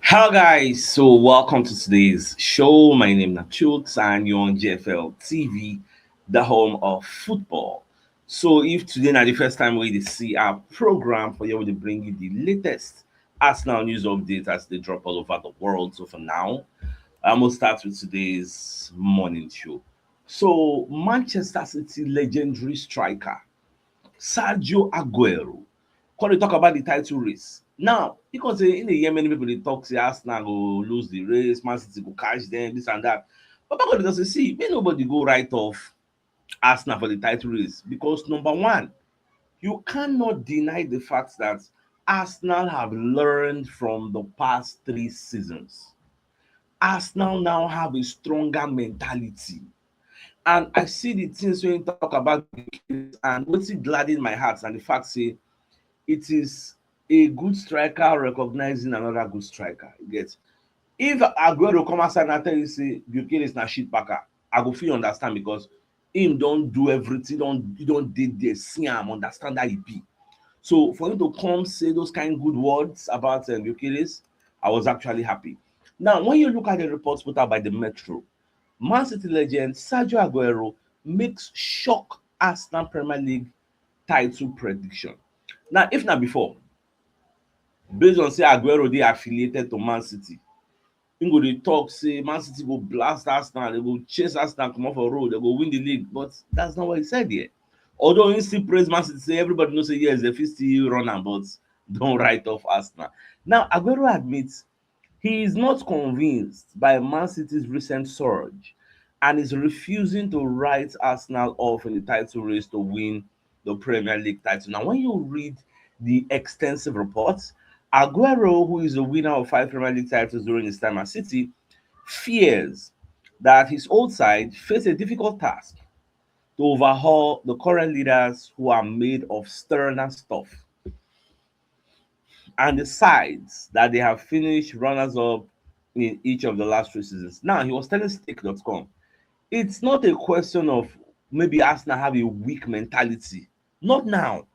Hello guys, so welcome to today's show. My name is CHUKS and you're on JFL TV, the home of football. So if today is the first time we see our program for you, we bring you the latest Arsenal news updates as they drop all over the world. So for now, I'm gonna start with today's morning show. So Manchester City legendary striker Sergio Aguero. When we talk about the title race, now you can say in a year many people they talk say Arsenal go lose the race, Man City go catch them, this and that. But back when they say, see, may nobody go right off Arsenal for the title race because number one, you cannot deny the fact that Arsenal have learned from the past 3 seasons. Arsenal now have a stronger mentality. And I see the things when you talk about Gyokeres and what's it gladden my heart and the fact say it is a good striker recognizing another good striker. You get if Aguero come outside and tell you say Gyokeres na shit backer, I go feel understand because him don't do everything, don't did there, see am, understand that he be. So for him to come say those kind of good words about Gyokeres, I was actually happy. Now, when you look at the reports put out by the Metro, Man City legend Sergio Aguero makes shock Arsenal Premier League title prediction. Now, if not before, based on say Aguero dey affiliated to Man City, him go dey talk say Man City go blast Arsenal, they go chase Arsenal comot for road, they go win the league, but that's not what he said here. Although he still praise Man City, say everybody know say yes, they fit still run am, but don't write off Arsenal. Now, Aguero admits he is not convinced by Man City's recent surge and is refusing to write Arsenal off in the title race to win the Premier League title. Now, when you read the extensive reports, Aguero, who is the winner of 5 Premier League titles during his time at City, fears that his old side face a difficult task to overhaul the current leaders who are made of sterner stuff and the sides that they have finished runners up in each of the last 3 seasons. Now, he was telling Stake.com, it's not a question of maybe Arsenal have a weak mentality. Not now.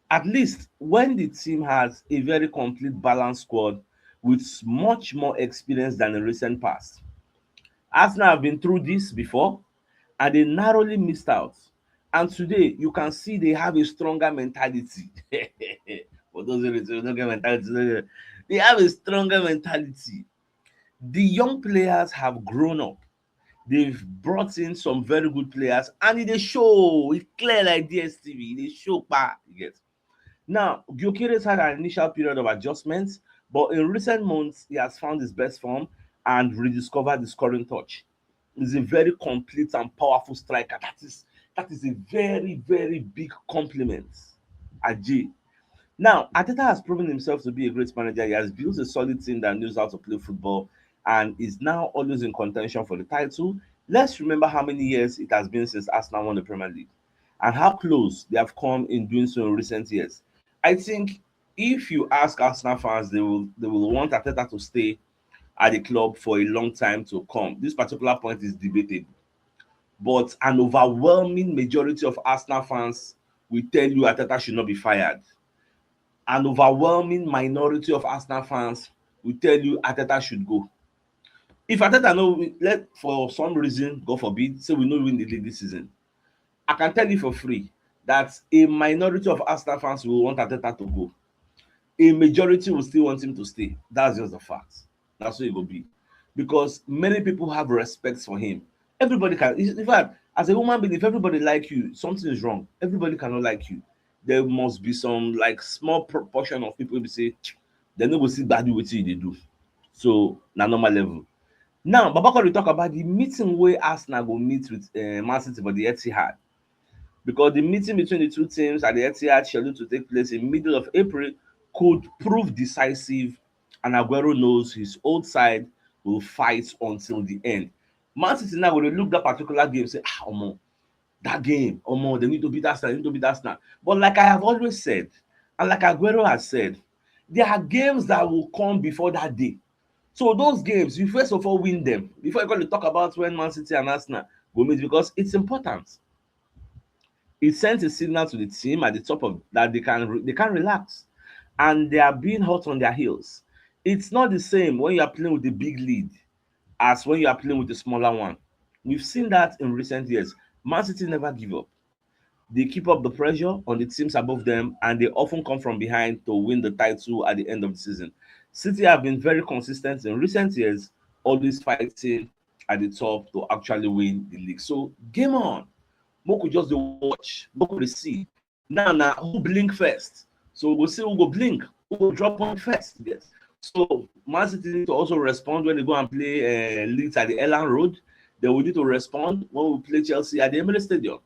At least when the team has a very complete balanced squad with much more experience than in recent past. Arsenal have been through this before and they narrowly missed out. And today you can see they have a stronger mentality. For those who don't get mentality, they have a stronger mentality. The young players have grown up. They've brought in some very good players, and it dey show. It's clear like DSTV. It dey show pa. You get. Now, Gyokeres had an initial period of adjustment, but in recent months, he has found his best form and rediscovered the scoring touch. He's a very complete and powerful striker. That is a very, very big compliment. Ajay. Now, Ateta has proven himself to be a great manager. He has built a solid team that knows how to play football and is now always in contention for the title. Let's remember how many years it has been since Arsenal won the Premier League and how close they have come in doing so in recent years. I think if you ask Arsenal fans, they will want Ateta to stay at the club for a long time to come. This particular point is debated, but an overwhelming majority of Arsenal fans will tell you Ateta should not be fired. An overwhelming minority of Arsenal fans will tell you Ateta should go. If Ateta no let for some reason, God forbid, say we no win the league this season, I can tell you for free that a minority of Arsenal fans will want Ateta to go. A majority will still want him to stay. That's just the fact. That's what it will be. Because many people have respect for him. Everybody can, in fact, as a human being, if everybody like you, something is wrong. Everybody cannot like you. There must be some like small proportion of people who say they no go see bad wetin you dey do. So na normal level. Now, Babakor will talk about the meeting where Arsenal go meet with Man City for the Etihad, because the meeting between the two teams at the Etihad scheduled to take place in middle of April could prove decisive, and Aguero knows his old side will fight until the end. Man City now will look that particular game say, omo, that game, omo, they need to beat Arsenal, they need to beat Arsenal. But like I have always said, and like Aguero has said, there are games that will come before that day. So those games, you first of all win them before you're going to talk about when Man City and Arsenal go meet, because it's important. It sends a signal to the team at the top of that they can relax, and they are being hot on their heels. It's not the same when you are playing with a big lead as when you are playing with a smaller one. We've seen that in recent years. Man City never give up. They keep up the pressure on the teams above them, and they often come from behind to win the title at the end of the season. City have been very consistent in recent years, always fighting at the top to actually win the league. So game on. Make we just dey watch, make we dey see. Now who blink first? So we'll see who go blink, who go drop point first. Yes. So Man City need to also respond when they go and play Leeds at the Elland Road. Then we need to respond when we play Chelsea at the Emirates Stadium.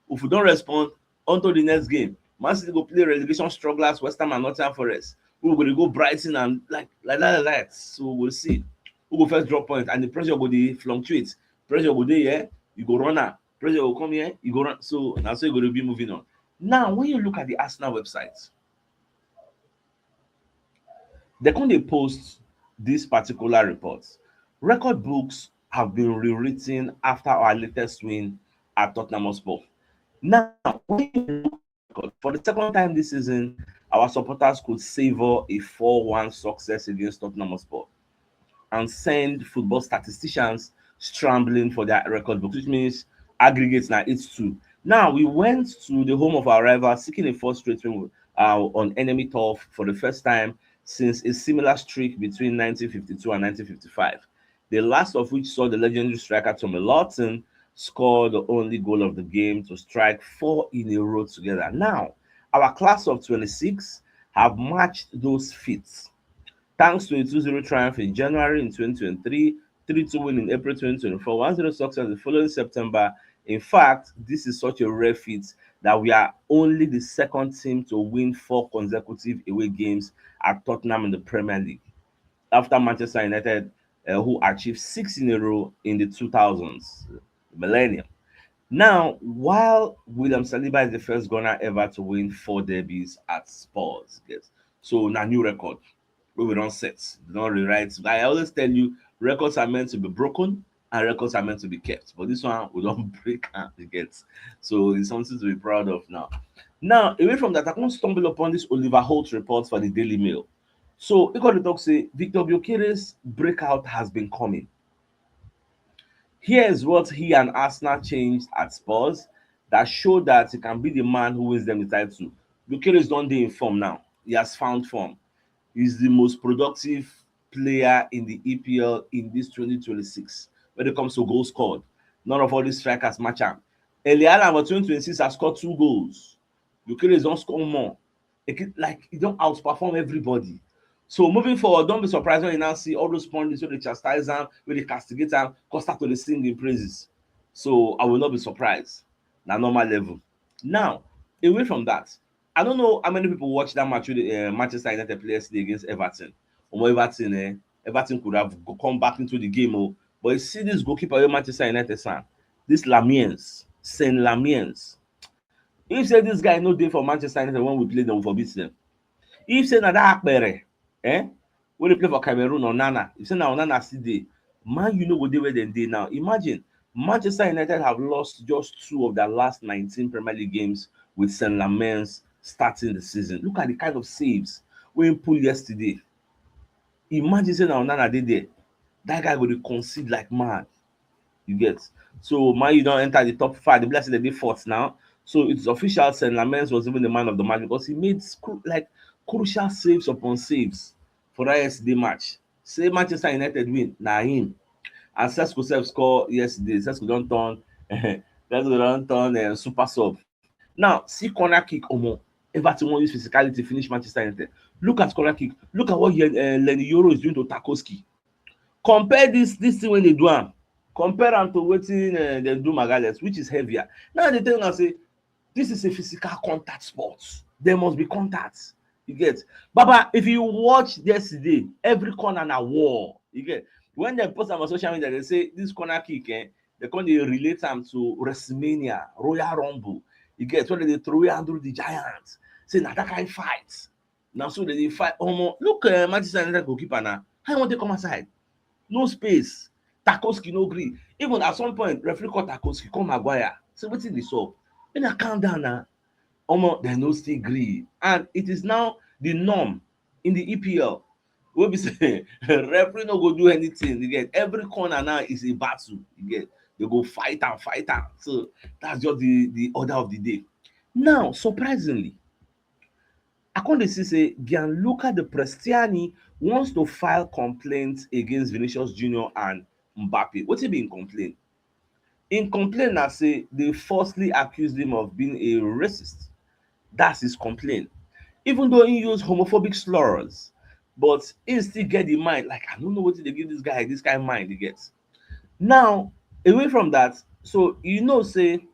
If we don't respond, on to the next game. Man City go play relegation strugglers, West Ham and Nottingham Forest. We go dey go Brighton and like that. So we'll see who go first drop point, and the pressure go dey fluctuate. Pressure go dey here, you go run am. Pressure will come here, you go run. So now so you're going to be moving on. Now, when you look at the Arsenal website, they can't post this particular report. Record books have been rewritten after our latest win at Tottenham Hotspur. Now, when you look at the record, for the second time this season, our supporters could savor a 4-1 success against Tottenham Hotspur and send football statisticians scrambling for their record books, which means aggregates now 8-2. Now we went to the home of our rival, seeking a fourth straight win on enemy turf for the first time since a similar streak between 1952 and 1955. The last of which saw the legendary striker Tommy Lawton score the only goal of the game to strike 4 in a row together. Now, our class of 26 have matched those feats thanks to a 2-0 triumph in January in 2023, 3-2 win in April 2024, 1-0 success the following September. In fact, this is such a rare feat that we are only the second team to win 4 consecutive away games at Tottenham in the Premier League, after Manchester United, who achieved 6 in a row in the 2000s, millennium. Now, while William Saliba is the first gunner ever to win 4 derbies at Spurs, yes. So now new record wey we don set, we don rewrite. I always tell you, records are meant to be broken and records are meant to be kept. But this one we don break am, you get. So it's something to be proud of now. Now, away from that, I come stumble upon this Oliver Holt report for the Daily Mail. So e come dey talk say Viktor Gyokeres breakout has been coming. Here's what he and Arsenal changed at Spurs that showed that he can be the man who wins them the title. Gyokeres don dey in form now. He has found form. He's the most productive player in the EPL in this 2026 when it comes to goals scored. None of all these strikers match am. Eliana for 2026 has scored 2 goals. Gyokeres don score more. Like he don outperform everybody. So moving forward, don't be surprised when you now see all those pundits wey dey chastise am, wey dey castigate am, come start to dey sing im praises. So I will not be surprised. Na normal level. Now, away from that, I don't know how many people watch that match with Manchester United play yesterday against Everton. Everton could have come back into the game, but you see this goalkeeper wey Manchester United sign, this Lamiens, Saint Lamiens. If say this guy no dey for Manchester United when we play them, we for beat them. If say na that Akpere, wey dey play for Cameroon, Onana, if say na Onana still dey, Man U no go dey where dem dey now. Imagine, Manchester United have lost just 2 of their last 19 Premier League games with Saint Lamiens starting the season. Look at the kind of saves wey im pull yesterday. Imagine say na Onana dey there, that guy go dey concede like mad. You get. So Man U don enter the top 5. The blessing they dey 4th now. So it's official. Saint Lamiens was even the man of the match because he made crucial saves upon saves for that yesterday match. Say Manchester United win, na him. And Sesko sef score yesterday. Sesko don turn super sub. Now see corner kick, Everton wan use physicality finish Manchester United. Look at corner kick. Look at what Lenny Yoro is doing to Tarkowski. Compare this thing when they do am. Compare am to wetin dem do Magalhaes, which is heavier. Now they tell una say this is a physical contact sport. There must be contact. You get. Baba, if you watch yesterday, every corner na war. You get. When they post am on social media, they say this corner kick, they come dey relate am to WrestleMania, Royal Rumble. You get. When they throw Andrew the Giant, say na that kind fight. Now so they fight. Look, Manchester United goalkeeper now. How you want to come outside? No space. Tarkowski no gree. Even at some point, referee call Tarkowski, call Maguire. Say wetin dey sup? When I calm down now, dem no still gree. And it is now the norm in the EPL. Wey be say referee no go do anything. You get every corner now is a battle. You get they go fight am, fight am. So that's just the order of the day. Now, surprisingly, I come dey see say Gianluca De Prestiani wants to file complaint against Vinicius Junior and Mbappe. Wetin be im complaint? Im complaint na say they falsely accused him of being a racist. That's his complaint. Even though he use homophobic slurs, but he still get the mind like I no know wetin dey give this guy this kind mind he get. Now, away from that, so you know say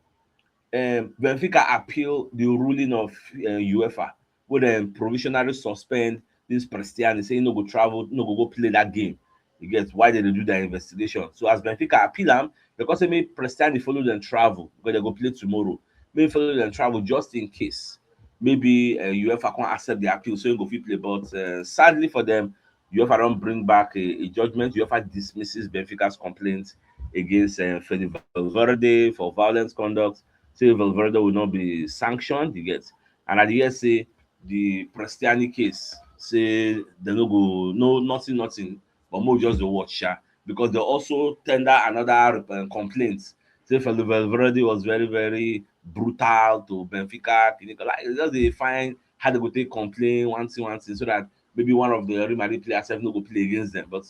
Benfica appeal the ruling of UEFA wey dem provisionally suspend dis Cristiano say e no go travel, no go play dat game. You get why dem dey do their investigation. So as Benfica appeal am, dem come say make Cristiano follow dem travel because dem go play tomorrow. Make e follow dem travel just in case maybe UEFA come accept the appeal so e go fit play. But sadly for dem, UEFA don bring back a judgment. UEFA dismisses Benfica's complaint against Fede Valverde for violent conduct, say Valverde will not be sanctioned, you get. And at the end say the Prestiani case, say they no go, no nothing, but more just the watch sha, because they also tender another complaint. Say Valverde was very brutal to Benfica. Like just they find how they go take complain one thing, so that maybe one of the Real Madrid players no go play against them. But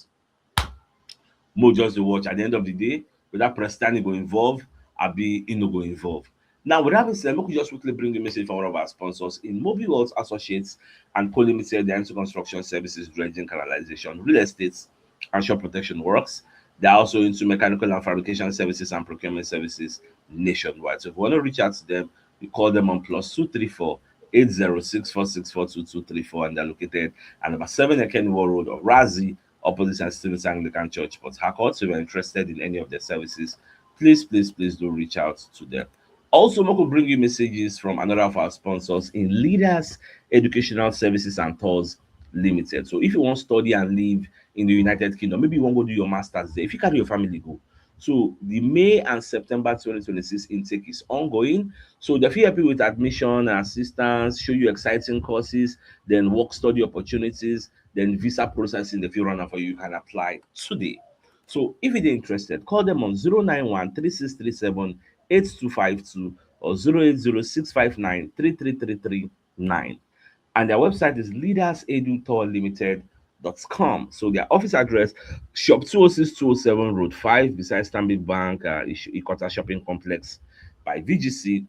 more just dey watch. At the end of the day, whether Prestani go involve abi e no go involve. Now, with that being said, make we just quickly bring a message from one of our sponsors. In Mobile World Associates and Co Limited, they are into construction services, dredging, canalization, real estate, and shore protection works. They are also into mechanical and fabrication services and procurement services nationwide. So if you want to reach out to them, you call them on +234 80646422234, and they're located at number 7 Ekenwo Road of Razi, opposite St. Stephen's Anglican Church, Port Harcourt. So if you're interested in any of their services, please do reach out to them. Also, we will bring you messages from another of our sponsors in Leaders Educational Services and Tours Limited. So if you want to study and live in the United Kingdom, maybe you want to go do your masters there, if you carry your family, go. So the May and September 2026 intake is ongoing. So they fit help you with admission and assistance, show you exciting courses, then work study opportunities, then visa processing. If you run out for you, you can apply today. So if you're interested, call them on 091 3637 8252 or 08065933339. And their website is leadersedutourlimited.com. So their office address, shop 206 207 Road 5 beside Stanbic Bank, Ikota Shopping Complex by VGC,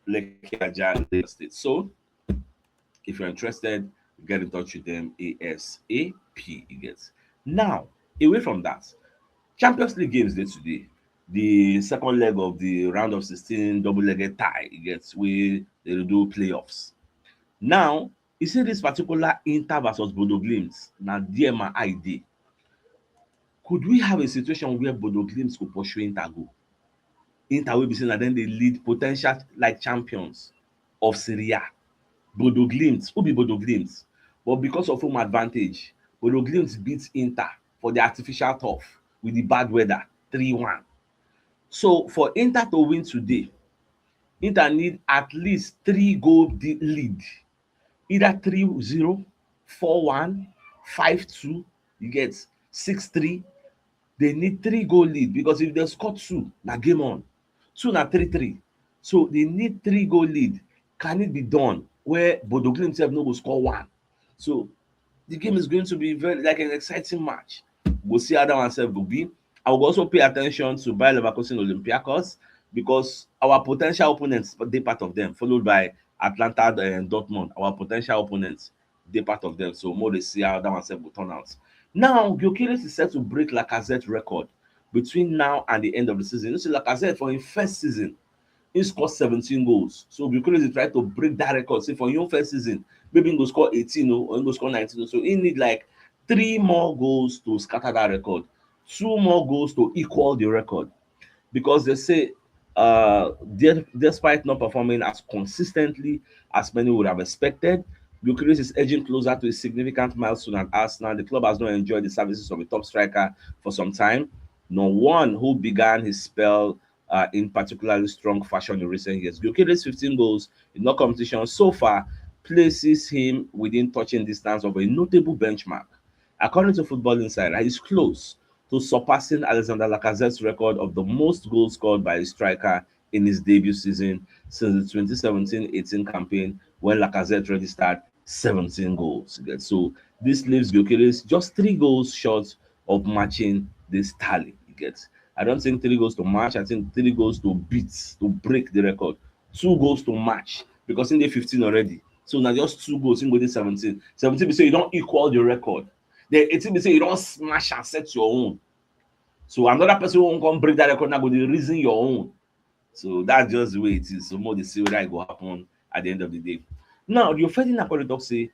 Lekki Ajah, Lagos State. So if you're interested, get in touch with them ASAP. You get. Now, away from that, Champions League games dey today. The second leg of the round of 16 double-legged tie, e get wey dey do playoffs. Now, you see this particular Inter versus Bodo Glimt, na there my eye dey. Could we have a situation where Bodo Glimt go pursue Inter go? Inter wey be say na dem dey lead po ten tial like champions of Serie A. Bodo Glimt, who be Bodo Glimt? But because of home advantage, Bodo Glimt beat Inter for the artificial turf with the bad weather 3-1. So for Inter to win today, Inter need at least 3-goal lead, either 3-0, 4-1, 5-2, you get 6-3. They need 3-goal lead, because if they score 2, na game on. 2 na 3-3. So they need 3-goal lead. Can it be done where Bodo Glimt sef no go score 1? So the game is going to be very like an exciting match. We'll see how that one sef go be. I will also pay attention to Bayer Leverkusen Olympiacos, because our potential opponents dey part of them, followed by Atlanta and Dortmund. Our potential opponents dey part of them. So more dey see how that one sef go turn out. Now, Gyokeres is set to break Lacazette record between now and the end of the season. You see, Lacazette for him first season, he scored 17 goals. So Gyokeres is trying to break that record. Say for your first season, maybe he go score 18 or he go score 19. So he need like 3 more goals to scatter that record, 2 more goals to equal the record, because they say despite not performing as consistently as many would have expected, Gyokeres is edging closer to a significant milestone at Arsenal. The club has not enjoyed the services of a top striker for some time, nor one who began his spell in particularly strong fashion in recent years. Gyokeres' 15 goals in no competition so far places him within touching distance of a notable benchmark. According to Football Insider, he's close to surpassing Alexander Lacazette's record of the most goals scored by a striker in his debut season since the 2017-18 campaign when Lacazette registered 17 goals. So this leaves Gyokeres just 3 goals short of matching this tally. He gets. I don't think 3 goals to match. I think 3 goals to beat, to break the record. 2 goals to match because in the 15 already. So now just 2 goals in go dey 17. 17 be say you don't equal the record. Then 18 be say you don't smash and set your own. So another person won't come break that record now go dey reason your own. So that's just the way it is. So more dey see whether it go happen at the end of the day. Now Rio Ferdinand talk say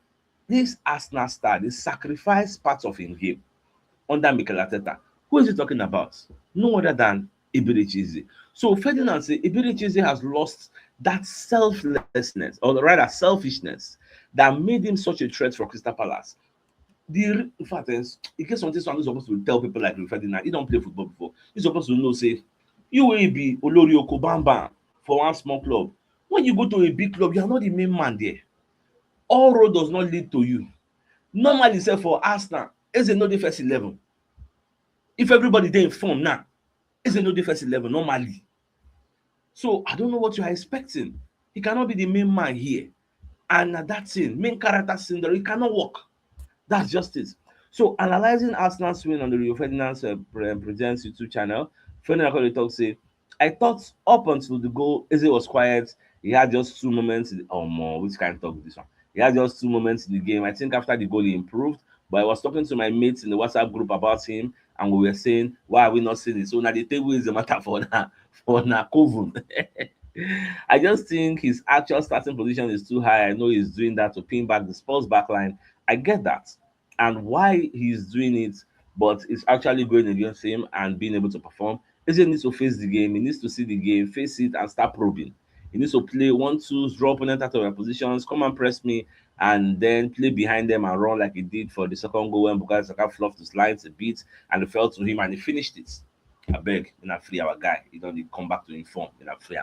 this Arsenal star dey sacrifice part of him game under Mikel Arteta. Who is he talking about? No other than Eberechize. So Ferdinand say Eberechize has lost that selflessness, or rather selfishness, that made him such a threat for Crystal Palace. In fact, in case something someone supposed to tell people like Ferdinand, he don't play football before. He's supposed to know, say, you will be Olori Okobamba for one small club. When you go to a big club, you are not the main man there. All road does not lead to you. Normally, say for Arsenal, Eze no dey first 11. If everybody dey in form now, Eze no dey first 11 normally. So I don't know what you are expecting. He cannot be the main man here. And that thing, main character syndrome, it cannot work. That's just it. So analyzing Arsenal's win on the Rio Ferdinand Presents YouTube channel, Ferdinand talk say, I thought up until the goal, Eze was quiet. He had just 2 moments. More, which kind of talk this one? He had just 2 moments in the game. I think after the goal he improved. But I was talking to my mates in the WhatsApp group about him, and we were saying, why are we not seeing this? So now the table is the matter for now for Nakovun. I just think his actual starting position is too high. I know he's doing that to pin back the Spurs backline. I get that and why he's doing it, but it's actually going against him and being able to perform. He needs to face the game, he needs to see the game, face it, and start probing. He needs to play 1-2s, draw opponent out of their positions, come and press me, and then play behind them and run like he did for the second goal when Bukayo Saka fluffed his lines a bit and it fell to him and he finished it. I beg, in a free our guy. He don't come back to inform in a free.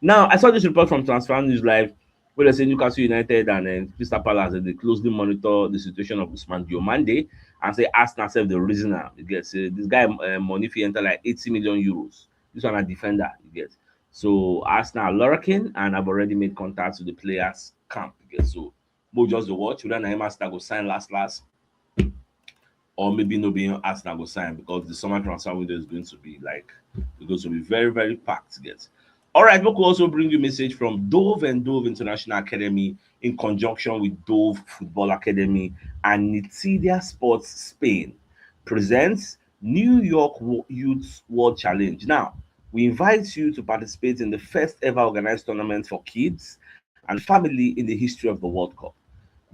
Now, I saw this report from Transfer News Live where they say Newcastle United and Crystal Palace they closely monitor the situation of Usman Diomande and say Arsenal self the reason now. You get say this guy money fee enter like 80 million euros. This one a defender, you get. So Arsenal are lurking and have already made contact with the players camp. You get so we'll just the watch whether Naima Arsenal go sign last or maybe no being Arsenal go sign because the summer transfer window is going to be like it's going to be very, very packed to get. All right, we could also bring you a message from Dove and Dove International Academy in conjunction with Dove Football Academy and Nitidia Sports Spain presents New York Youth World Challenge. Now, we invite you to participate in the first ever organized tournament for kids and family in the history of the World Cup.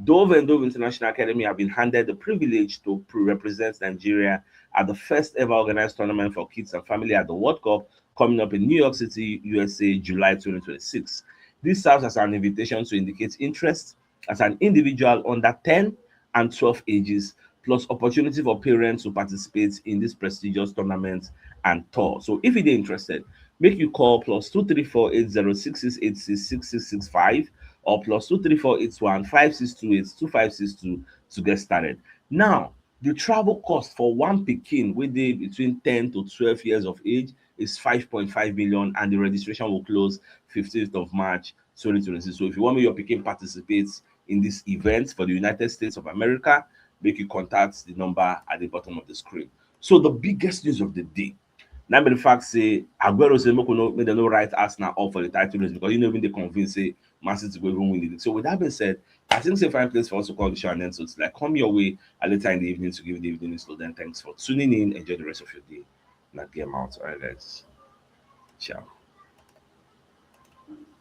Dove and Dove International Academy have been handed the privilege to represent Nigeria at the first ever organized tournament for kids and family at the World Cup coming up in New York City, USA, July 2026. This serves as an invitation to indicate interest as an individual under 10 and 12 ages, plus opportunity for parents to participate in this prestigious tournament and tour. So if you're interested, make you call plus 2348066866665 or plus 2348156282562 to get started. Now, the travel cost for one pikin wey dey between 10 to 12 years of age is 5.5 million and the registration will close 15th of March 2026. So if you want me your pikin participates in this event for the United States of America, make you contact the number at the bottom of the screen. So the biggest news of the day. Now, the fact say Aguero say make dem no write Arsenal up for the title race because you know when they convince say Man City go even win it. So with that being said, I think it's a fine place for us to call the show and then so it's like come your way a later in the evening to give the evening news. So then thanks for tuning in. Enjoy the rest of your day. Not game out. All right, guys. Ciao.